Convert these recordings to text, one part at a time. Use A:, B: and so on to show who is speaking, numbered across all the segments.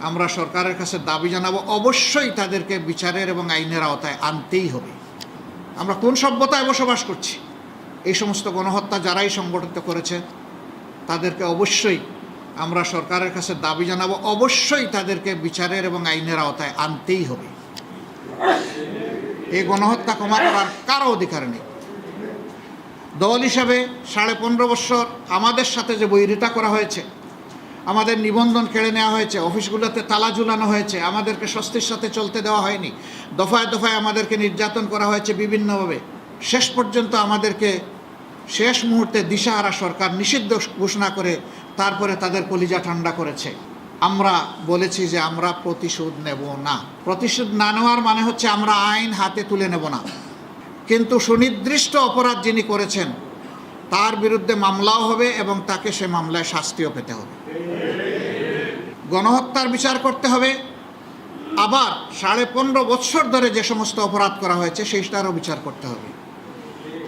A: আমরা সরকারের কাছে দাবি জানাবো, অবশ্যই তাদেরকে বিচারের এবং আইনের আওতায় আনতেই হবে। আমরা কোন সভ্যতায় বসবাস করছি? এই সমস্ত গণহত্যা যারাই সংগঠিত করেছে তাদেরকে অবশ্যই আমরা সরকারের কাছে দাবি জানাবো, অবশ্যই তাদেরকে বিচারের এবং আইনের আওতায় আনতেই হবে। এই গণহত্যা ক্ষমা করার কারো অধিকার নেই। দল হিসাবে 15.5 বছর আমাদের সাথে যে বৈরিতা করা হয়েছে, আমাদের নিবন্ধন কেড়ে নেওয়া হয়েছে, অফিসগুলোতে তালা ঝুলানো হয়েছে, আমাদেরকে স্বস্তির সাথে চলতে দেওয়া হয়নি, দফায় দফায় আমাদেরকে নির্যাতন করা হয়েছে বিভিন্নভাবে, শেষ পর্যন্ত আমাদেরকে শেষ মুহূর্তে দিশাহারা সরকার নিষিদ্ধ ঘোষণা করে তারপরে তাদের কলিজা ঠান্ডা করেছে। আমরা বলেছি যে আমরা প্রতিশোধ নেব না। প্রতিশোধ না নেওয়ার মানে হচ্ছে আমরা আইন হাতে তুলে নেব না, কিন্তু সুনির্দিষ্ট অপরাধ যিনি করেছেন তার বিরুদ্ধে মামলাও হবে এবং তাকে সে মামলায় শাস্তিও পেতে হবে। গণহত্যার বিচার করতে হবে, আবার 15.5 বছর ধরে যে সমস্ত অপরাধ করা হয়েছে সেইটারও বিচার করতে হবে।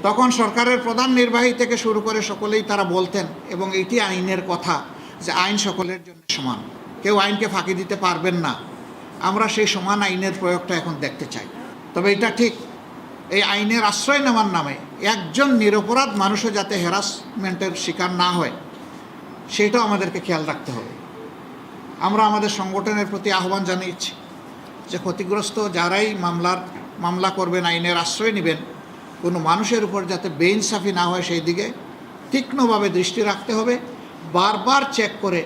A: তখন সরকারের প্রধান নির্বাহী থেকে শুরু করে সকলেই তারা বলতেন, এবং এটি আইনের কথা, যে আইন সকলের জন্য সমান, কেউ আইনকে ফাঁকি দিতে পারবেন না। আমরা সেই সমান আইনের প্রয়োগটা এখন দেখতে চাই। তবে এটা ঠিক, এই আইনের আশ্রয় নেওয়ার নামে একজন নিরপরাধ মানুষও যাতে হ্যারাসমেন্টের শিকার না হয় সেটাও আমাদেরকে খেয়াল রাখতে হবে। আমরা আমাদের সংগঠনের প্রতি আহ্বান জানিয়েছি যে ক্ষতিগ্রস্ত যারাই মামলা করবেন, আইনের আশ্রয় নেবেন, কোনো মানুষের উপর যাতে বেইনসাফি না হয় সেই দিকে তীক্ষ্ণভাবে দৃষ্টি রাখতে হবে। বারবার চেক করে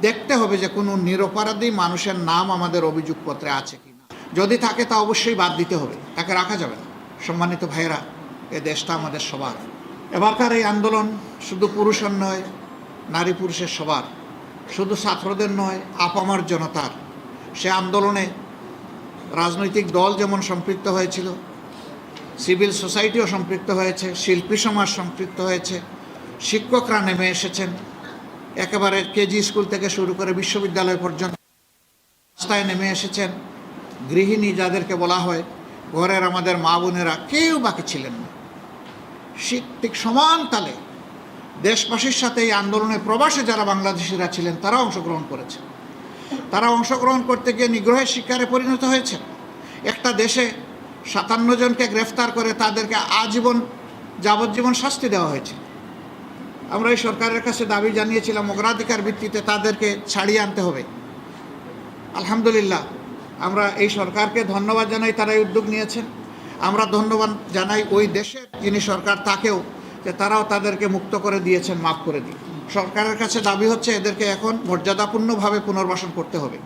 A: দেখতে হবে যে কোনো নিরপরাধী মানুষের নাম আমাদের অভিযোগপত্রে আছে কি না। যদি থাকে তা অবশ্যই বাদ দিতে হবে, তাকে রাখা যাবে না। সম্মানিত ভাইয়েরা, এ দেশটা আমাদের সবার। এবারকার এই আন্দোলন শুধু পুরুষের নয়, নারী পুরুষের সবার, শুধু ছাত্রদের নয়, আপামর জনতার। সে আন্দোলনে রাজনৈতিক দল যেমন সম্পৃক্ত হয়েছিল, সিভিল সোসাইটিও সম্পৃক্ত হয়েছে, শিল্পী সমাজ সম্পৃক্ত হয়েছে, শিক্ষকরা নেমে এসেছেন, একেবারে কেজি স্কুল থেকে শুরু করে বিশ্ববিদ্যালয় পর্যন্ত রাস্তায় নেমে এসেছেন। গৃহিণী যাদেরকে বলা হয়, ঘরের আমাদের মা বোনেরা, কেউ বাকি ছিলেন না। ঠিক সমান তালে দেশবাসীর সাথে এই আন্দোলনে প্রবাসে যারা বাংলাদেশিরা ছিলেন তারা অংশগ্রহণ করেছে। তারা অংশগ্রহণ করতে গিয়ে নিগ্রহের শিকারে পরিণত হয়েছে। একটা দেশে 57 জনকে গ্রেফতার করে তাদেরকে যাবজ্জীবন শাস্তি দেওয়া হয়েছে। আমরা এই সরকারের কাছে দাবি জানিয়েছিলাম অগ্রাধিকার ভিত্তিতে তাদেরকে ছাড়িয়ে আনতে হবে। আলহামদুলিল্লাহ, আমরা এই সরকারকে ধন্যবাদ জানাই, তারাই উদ্যোগ নিয়েছেন। আমরা ধন্যবাদ জানাই ওই দেশের যিনি সরকার তাকেও, যে তারাও তাদেরকে মুক্ত করে দিয়েছেন, মাফ করে দিয়ে। সরকারের কাছে দাবি হচ্ছে এদেরকে এখন মর্যাদাপূর্ণভাবে পুনর্বাসন করতে হবে।